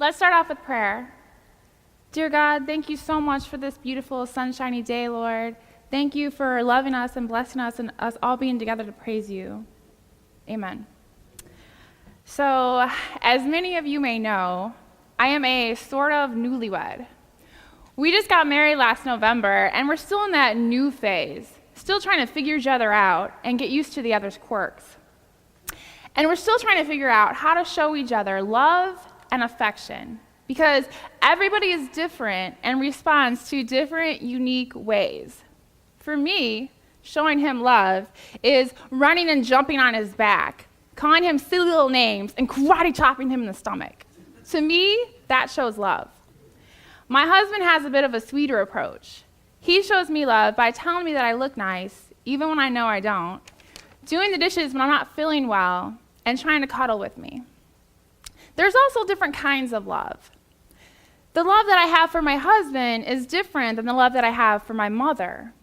Let's start off with prayer. Dear God, thank you so much for this beautiful sunshiny day, Lord. Thank you for loving us and blessing us and us all being together to praise you. Amen. So, as many of you may know, I am a sort of newlywed. We just got married last November, and we're still in that new phase, still trying to figure each other out and get used to the other's quirks. And we're still trying to figure out how to show each other love and affection, because everybody is different and responds to different, unique ways. For me, showing him love is running and jumping on his back, calling him silly little names, and karate chopping him in the stomach. To me, that shows love. My husband has a bit of a sweeter approach. He shows me love by telling me that I look nice, even when I know I don't, doing the dishes when I'm not feeling well, and trying to cuddle with me. There's also different kinds of love. The love that I have for my husband is different than the love that I have for my mother.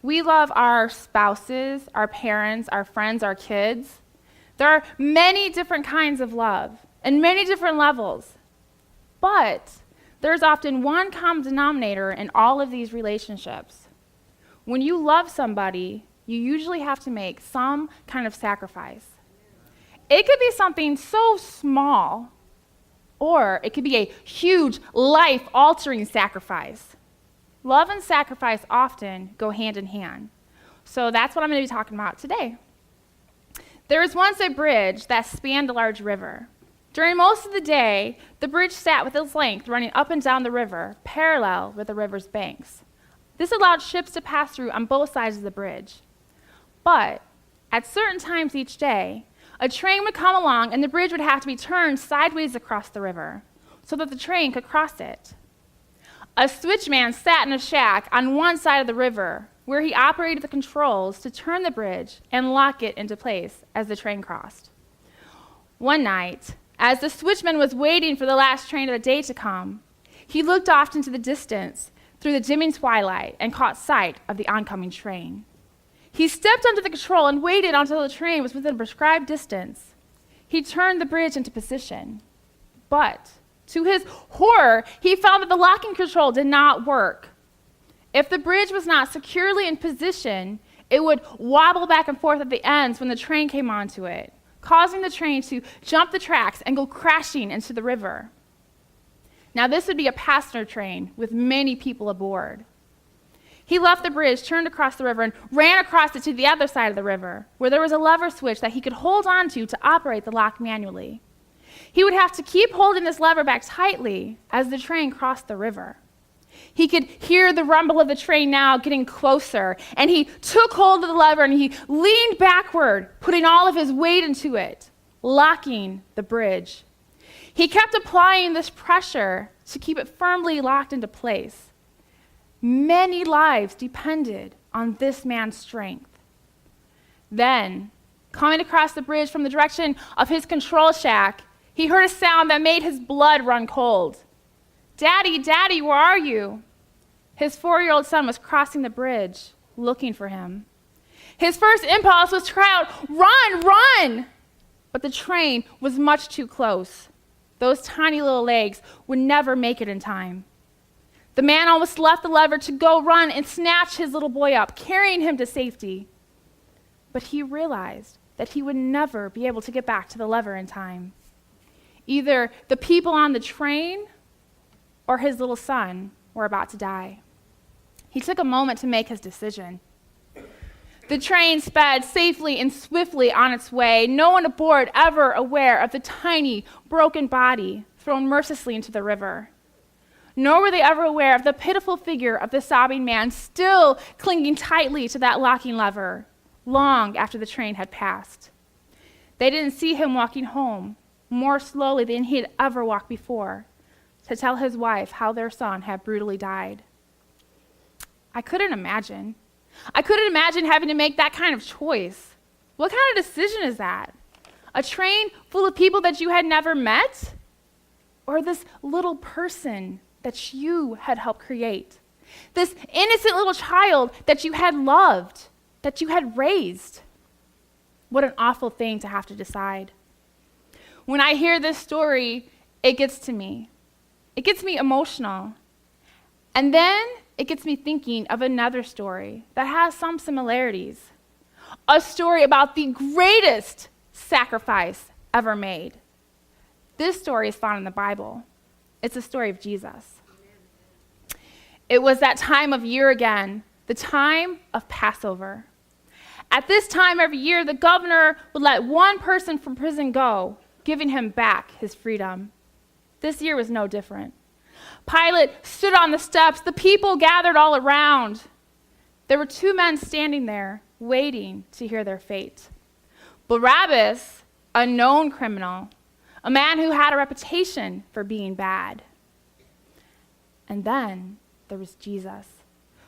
We love our spouses, our parents, our friends, our kids. There are many different kinds of love and many different levels. But there's often one common denominator in all of these relationships. When you love somebody, you usually have to make some kind of sacrifice. It could be something so small, or it could be a huge, life-altering sacrifice. Love and sacrifice often go hand in hand. So that's what I'm going to be talking about today. There was once a bridge that spanned a large river. During most of the day, the bridge sat with its length running up and down the river, parallel with the river's banks. This allowed ships to pass through on both sides of the bridge. But at certain times each day, a train would come along and the bridge would have to be turned sideways across the river so that the train could cross it. A switchman sat in a shack on one side of the river where he operated the controls to turn the bridge and lock it into place as the train crossed. One night, as the switchman was waiting for the last train of the day to come, he looked off into the distance through the dimming twilight and caught sight of the oncoming train. He stepped under the control and waited until the train was within a prescribed distance. He turned the bridge into position. But, to his horror, he found that the locking control did not work. If the bridge was not securely in position, it would wobble back and forth at the ends when the train came onto it, causing the train to jump the tracks and go crashing into the river. Now, this would be a passenger train with many people aboard. He left the bridge, turned across the river, and ran across it to the other side of the river, where there was a lever switch that he could hold onto to operate the lock manually. He would have to keep holding this lever back tightly as the train crossed the river. He could hear the rumble of the train now getting closer, and he took hold of the lever and he leaned backward, putting all of his weight into it, locking the bridge. He kept applying this pressure to keep it firmly locked into place. Many lives depended on this man's strength. Then, coming across the bridge from the direction of his control shack, he heard a sound that made his blood run cold. "Daddy, Daddy, where are you?" His 4-year-old son was crossing the bridge, looking for him. His first impulse was to cry out, "Run, run!" But the train was much too close. Those tiny little legs would never make it in time. The man almost left the lever to go run and snatch his little boy up, carrying him to safety. But he realized that he would never be able to get back to the lever in time. Either the people on the train or his little son were about to die. He took a moment to make his decision. The train sped safely and swiftly on its way, no one aboard ever aware of the tiny, broken body thrown mercilessly into the river. Nor were they ever aware of the pitiful figure of the sobbing man still clinging tightly to that locking lever, long after the train had passed. They didn't see him walking home more slowly than he had ever walked before, to tell his wife how their son had brutally died. I couldn't imagine having to make that kind of choice. What kind of decision is that? A train full of people that you had never met? Or this little person that you had helped create? This innocent little child that you had loved, that you had raised? What an awful thing to have to decide. When I hear this story, it gets to me. It gets me emotional. And then it gets me thinking of another story that has some similarities. A story about the greatest sacrifice ever made. This story is found in the Bible. It's the story of Jesus. It was that time of year again, the time of Passover. At this time every year, the governor would let one person from prison go, giving him back his freedom. This year was no different. Pilate stood on the steps. The people gathered all around. There were two men standing there, waiting to hear their fate. Barabbas, a known criminal, a man who had a reputation for being bad. And then there was Jesus,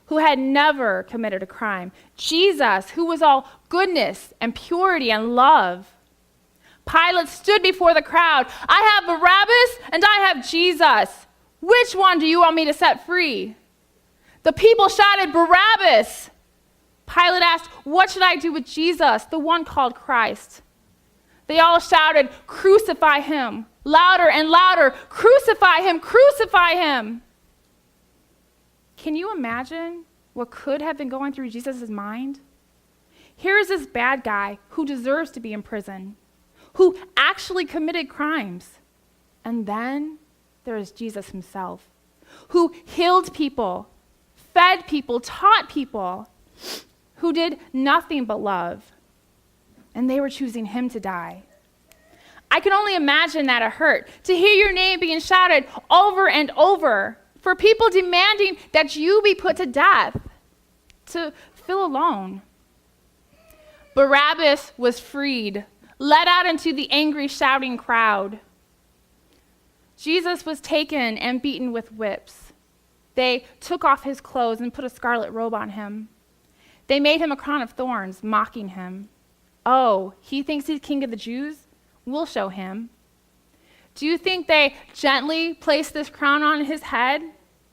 who had never committed a crime. Jesus, who was all goodness and purity and love. Pilate stood before the crowd. I have Barabbas and I have Jesus. Which one do you want me to set free? The people shouted, Barabbas. Pilate asked, what should I do with Jesus, the one called Christ? They all shouted, crucify him. Louder and louder, crucify him, crucify him. Can you imagine what could have been going through Jesus' mind? Here is this bad guy who deserves to be in prison, who actually committed crimes. And then there is Jesus himself, who healed people, fed people, taught people, who did nothing but love. And they were choosing him to die. I can only imagine that it hurt to hear your name being shouted over and over, for people demanding that you be put to death, to feel alone. Barabbas was freed, led out into the angry, shouting crowd. Jesus was taken and beaten with whips. They took off his clothes and put a scarlet robe on him. They made him a crown of thorns, mocking him. Oh, he thinks he's king of the Jews? We'll show him. Do you think they gently placed this crown on his head,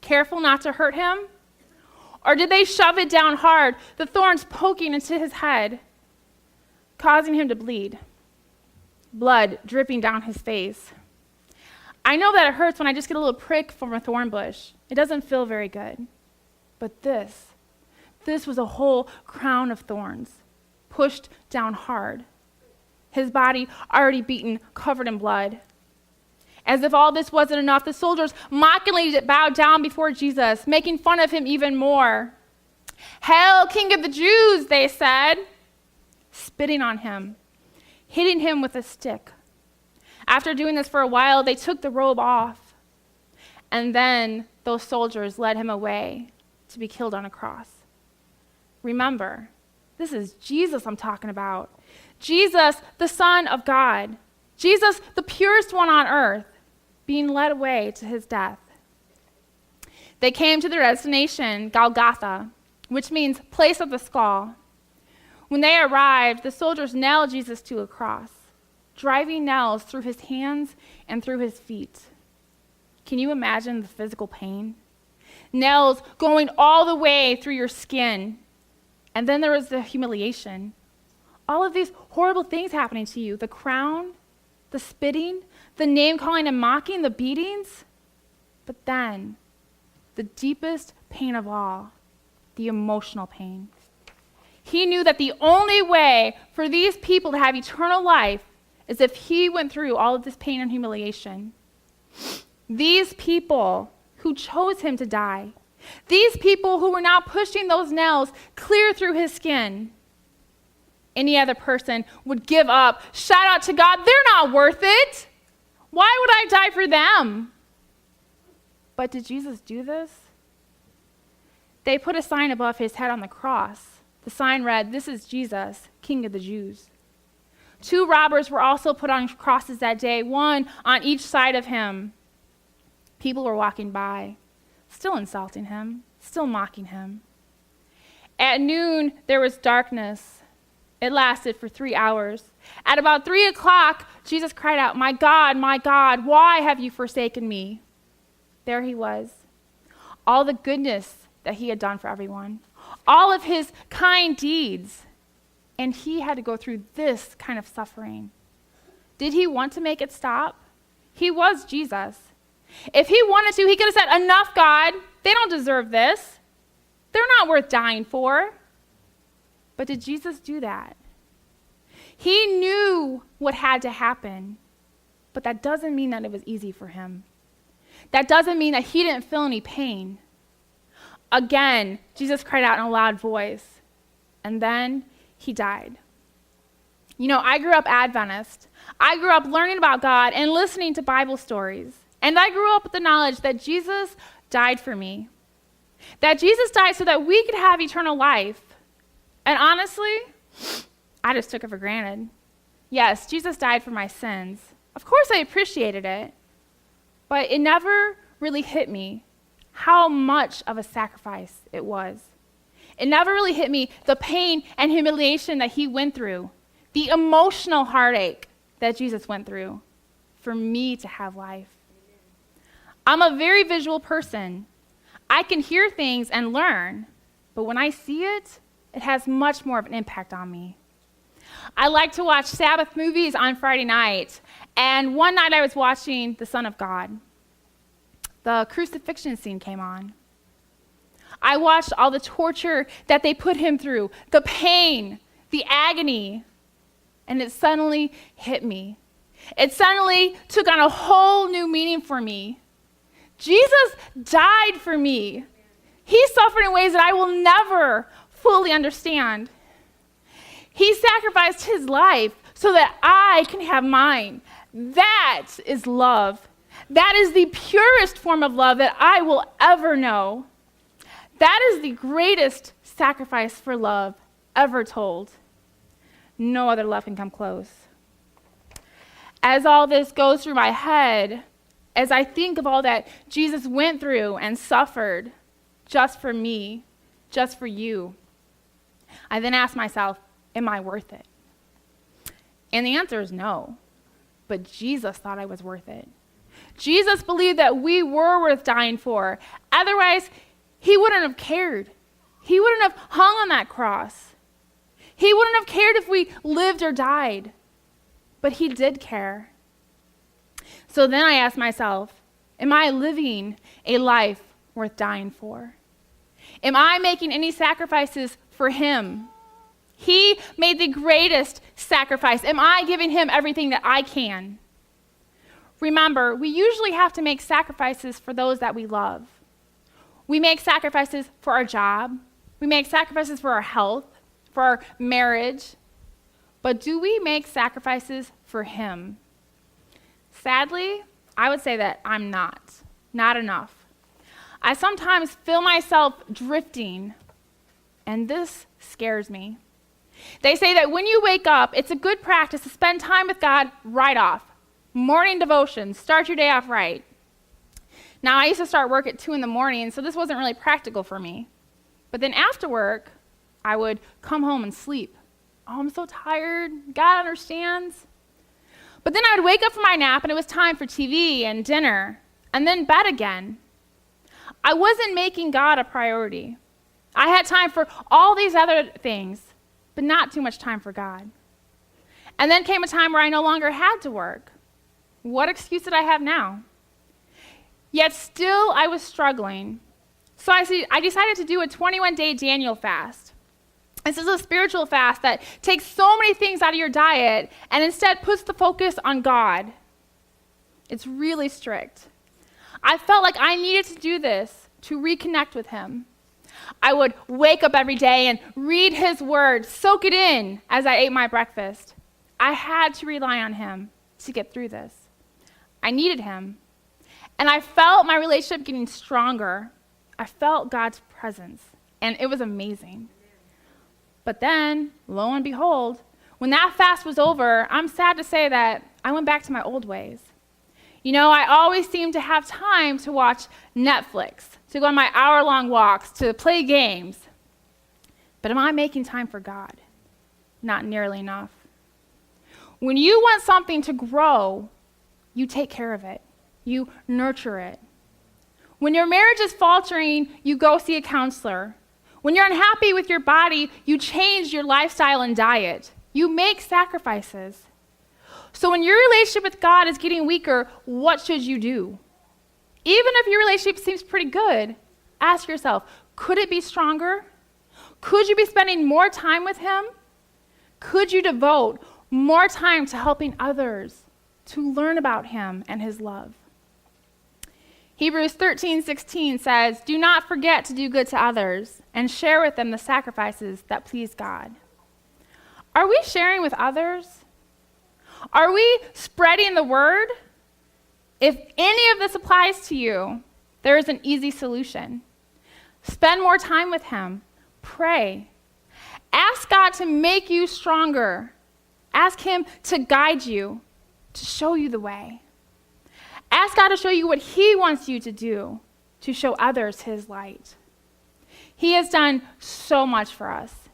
careful not to hurt him? Or did they shove it down hard, the thorns poking into his head, causing him to bleed, blood dripping down his face? I know that it hurts when I just get a little prick from a thorn bush. It doesn't feel very good. But this was a whole crown of thorns, pushed down hard. His body already beaten, covered in blood. As if all this wasn't enough, the soldiers mockingly bowed down before Jesus, making fun of him even more. Hail, King of the Jews, they said, spitting on him, hitting him with a stick. After doing this for a while, they took the robe off. And then those soldiers led him away to be killed on a cross. Remember, this is Jesus I'm talking about. Jesus, the Son of God. Jesus, the purest one on earth, being led away to his death. They came to their destination, Golgotha, which means place of the skull. When they arrived, the soldiers nailed Jesus to a cross, driving nails through his hands and through his feet. Can you imagine the physical pain? Nails going all the way through your skin. And then there was the humiliation. All of these horrible things happening to you. The crown, the spitting, the name-calling and mocking, the beatings. But then, the deepest pain of all, the emotional pain. He knew that the only way for these people to have eternal life is if he went through all of this pain and humiliation. These people who chose him to die, these people who were now pushing those nails clear through his skin. Any other person would give up, shout out to God, they're not worth it. Why would I die for them? But did Jesus do this? They put a sign above his head on the cross. The sign read, "This is Jesus, King of the Jews." 2 robbers were also put on crosses that day, one on each side of him. People were walking by, still insulting him, still mocking him. At noon, there was darkness. It lasted for 3 hours. At about 3 o'clock, Jesus cried out, my God, why have you forsaken me?" There he was. All the goodness that he had done for everyone. All of his kind deeds. And he had to go through this kind of suffering. Did he want to make it stop? He was Jesus. If he wanted to, he could have said, enough, God. They don't deserve this. They're not worth dying for. But did Jesus do that? He knew what had to happen, but that doesn't mean that it was easy for him. That doesn't mean that he didn't feel any pain. Again, Jesus cried out in a loud voice, and then he died. You know, I grew up Adventist. I grew up learning about God and listening to Bible stories. And I grew up with the knowledge that Jesus died for me. That Jesus died so that we could have eternal life. And honestly, I just took it for granted. Yes, Jesus died for my sins. Of course I appreciated it, but it never really hit me how much of a sacrifice it was. It never really hit me the pain and humiliation that he went through, the emotional heartache that Jesus went through for me to have life. I'm a very visual person. I can hear things and learn, but when I see it, it has much more of an impact on me. I like to watch Sabbath movies on Friday night, and one night I was watching The Son of God. The crucifixion scene came on. I watched all the torture that they put him through, the pain, the agony, and it suddenly hit me. It suddenly took on a whole new meaning for me. Jesus died for me. He suffered in ways that I will never fully understand. He sacrificed his life so that I can have mine. That is love. That is the purest form of love that I will ever know. That is the greatest sacrifice for love ever told. No other love can come close. As all this goes through my head, as I think of all that Jesus went through and suffered just for me, just for you, I then ask myself, am I worth it? And the answer is no. But Jesus thought I was worth it. Jesus believed that we were worth dying for. Otherwise, he wouldn't have cared. He wouldn't have hung on that cross. He wouldn't have cared if we lived or died. But he did care. So then I asked myself, am I living a life worth dying for? Am I making any sacrifices for him? He made the greatest sacrifice. Am I giving him everything that I can? Remember, we usually have to make sacrifices for those that we love. We make sacrifices for our job. We make sacrifices for our health, for our marriage. But do we make sacrifices for him? Sadly, I would say that I'm not enough. I sometimes feel myself drifting, and this scares me. They say that when you wake up, it's a good practice to spend time with God right off. Morning devotion, start your day off right. Now, I used to start work at 2 a.m, so this wasn't really practical for me. But then after work, I would come home and sleep. Oh, I'm so tired. God understands. But then I would wake up from my nap, and it was time for TV and dinner, and then bed again. I wasn't making God a priority. I had time for all these other things, but not too much time for God. And then came a time where I no longer had to work. What excuse did I have now? Yet still I was struggling. So I decided to do a 21-day Daniel fast. This is a spiritual fast that takes so many things out of your diet and instead puts the focus on God. It's really strict. I felt like I needed to do this to reconnect with him. I would wake up every day and read his word, soak it in as I ate my breakfast. I had to rely on him to get through this. I needed him. And I felt my relationship getting stronger. I felt God's presence, and it was amazing. But then, lo and behold, when that fast was over, I'm sad to say that I went back to my old ways. You know, I always seemed to have time to watch Netflix, to go on my hour-long walks, to play games. But am I making time for God? Not nearly enough. When you want something to grow, you take care of it. You nurture it. When your marriage is faltering, you go see a counselor. When you're unhappy with your body, you change your lifestyle and diet. You make sacrifices. So when your relationship with God is getting weaker, what should you do? your relationship seems pretty good, ask yourself, could it be stronger? Could you be spending more time with him? Could you devote more time to helping others to learn about him and his love? Hebrews 13:16 says, "Do not forget to do good to others and share with them the sacrifices that please God." Are we sharing with others? Are we spreading the word? If any of this applies to you, there is an easy solution. Spend more time with him. Pray. Ask God to make you stronger. Ask him to guide you, to show you the way. Ask God to show you what he wants you to do, to show others his light. He has done so much for us.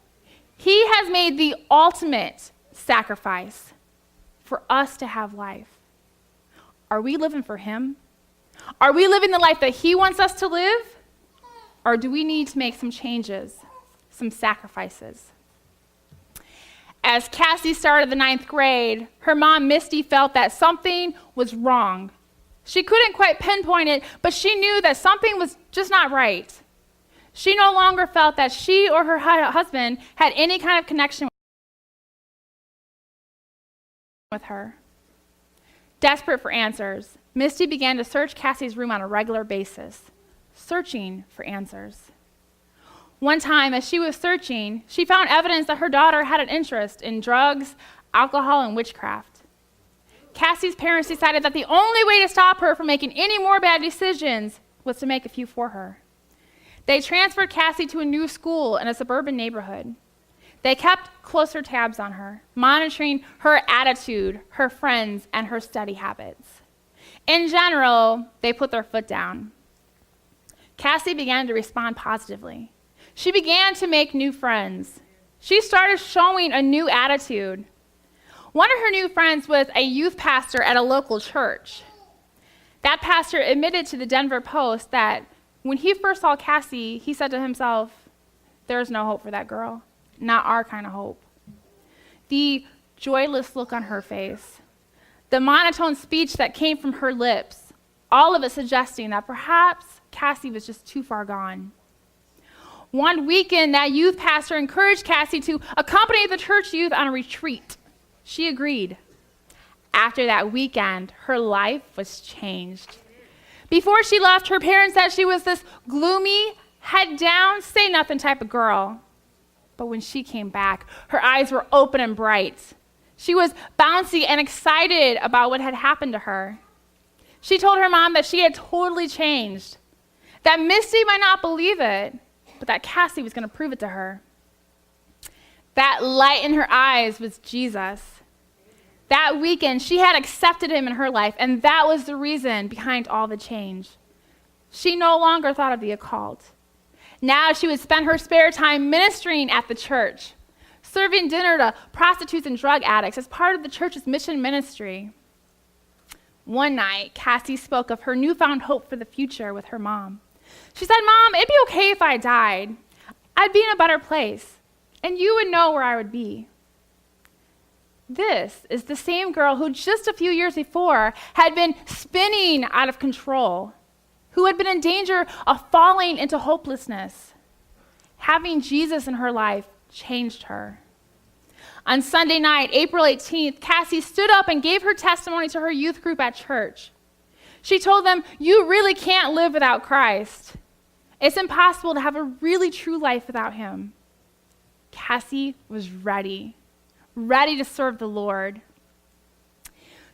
He has made the ultimate sacrifice for us to have life. Are we living for him? Are we living the life that he wants us to live? Or do we need to make some changes, some sacrifices? As Cassie started the 9th grade, her mom, Misty, felt that something was wrong. She couldn't quite pinpoint it, but she knew that something was just not right. She no longer felt that she or her husband had any kind of connection with her. Desperate for answers, Misty began to search Cassie's room on a regular basis, searching for answers. One time, as she was searching, she found evidence that her daughter had an interest in drugs, alcohol, and witchcraft. Cassie's parents decided that the only way to stop her from making any more bad decisions was to make a few for her. They transferred Cassie to a new school in a suburban neighborhood. They kept closer tabs on her, monitoring her attitude, her friends, and her study habits. In general, they put their foot down. Cassie began to respond positively. She began to make new friends. She started showing a new attitude. One of her new friends was a youth pastor at a local church. That pastor admitted to the Denver Post that when he first saw Cassie, he said to himself, "There's no hope for that girl, not our kind of hope." The joyless look on her face, the monotone speech that came from her lips, all of it suggesting that perhaps Cassie was just too far gone. One weekend, that youth pastor encouraged Cassie to accompany the church youth on a retreat. She agreed. After that weekend, her life was changed. Before she left, her parents said she was this gloomy, head down, say nothing type of girl. But when she came back, her eyes were open and bright. She was bouncy and excited about what had happened to her. She told her mom that she had totally changed, that Misty might not believe it, but that Cassie was going to prove it to her. That light in her eyes was Jesus. That weekend, she had accepted him in her life, and that was the reason behind all the change. She no longer thought of the occult. Now she would spend her spare time ministering at the church, serving dinner to prostitutes and drug addicts as part of the church's mission ministry. One night, Cassie spoke of her newfound hope for the future with her mom. She said, "Mom, it'd be okay if I died. I'd be in a better place, and you would know where I would be." This is the same girl who just a few years before had been spinning out of control, who had been in danger of falling into hopelessness. Having Jesus in her life changed her. On Sunday night, April 18th, Cassie stood up and gave her testimony to her youth group at church. She told them, "You really can't live without Christ. It's impossible to have a really true life without him." Cassie was ready to serve the Lord.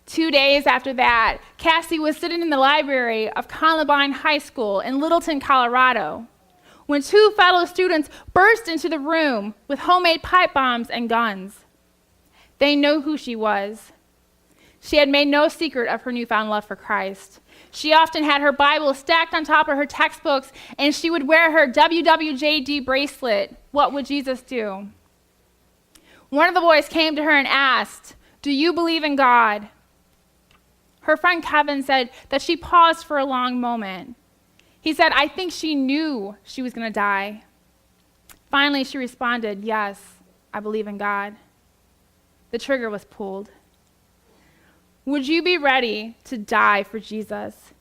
2 days after that, Cassie was sitting in the library of Columbine High School in Littleton, Colorado, when 2 fellow students burst into the room with homemade pipe bombs and guns. They knew who she was. She had made no secret of her newfound love for Christ. She often had her Bible stacked on top of her textbooks, and she would wear her WWJD bracelet, "What Would Jesus Do?" One of the boys came to her and asked, "Do you believe in God?" Her friend Kevin said that she paused for a long moment. He said, "I think she knew she was going to die." Finally, she responded, "Yes, I believe in God." The trigger was pulled. Would you be ready to die for Jesus?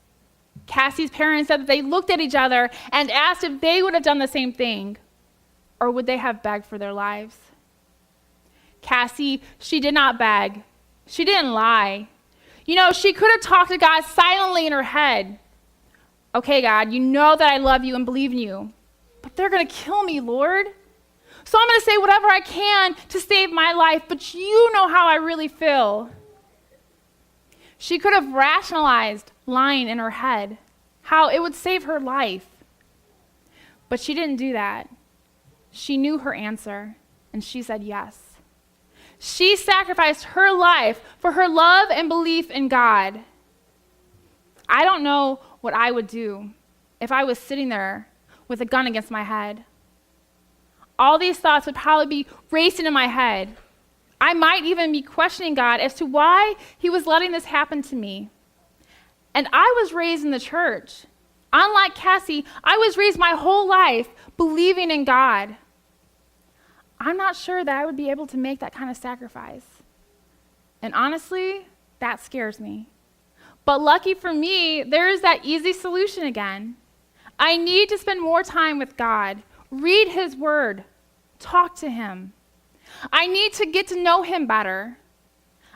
Cassie's parents said that they looked at each other and asked if they would have done the same thing, or would they have begged for their lives. Cassie, she did not beg. She didn't lie. She could have talked to God silently in her head. Okay, God, you know that I love you and believe in you, but they're going to kill me, Lord. So I'm going to say whatever I can to save my life, but you know how I really feel. She could have rationalized lying in her head, how it would save her life. But she didn't do that. She knew her answer, and she said yes. She sacrificed her life for her love and belief in God. I don't know what I would do if I was sitting there with a gun against my head. All these thoughts would probably be racing in my head. I might even be questioning God as to why he was letting this happen to me. And I was raised in the church. Unlike Cassie, I was raised my whole life believing in God. I'm not sure that I would be able to make that kind of sacrifice. And honestly, that scares me. But lucky for me, there is that easy solution again. I need to spend more time with God, read his word, talk to him. I need to get to know him better.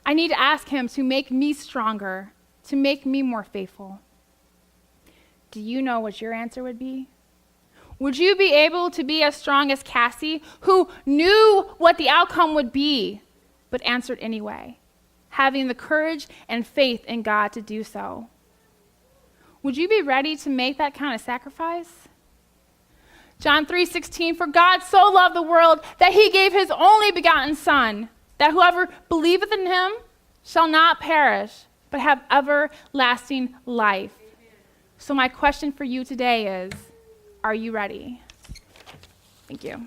I need to ask him to make me stronger, to make me more faithful. Do you know what your answer would be? Would you be able to be as strong as Cassie, who knew what the outcome would be, but answered anyway, having the courage and faith in God to do so? Would you be ready to make that kind of sacrifice? John 3:16, for God so loved the world that he gave his only begotten Son, that whoever believeth in him shall not perish, but have everlasting life. So my question for you today is, are you ready? Thank you.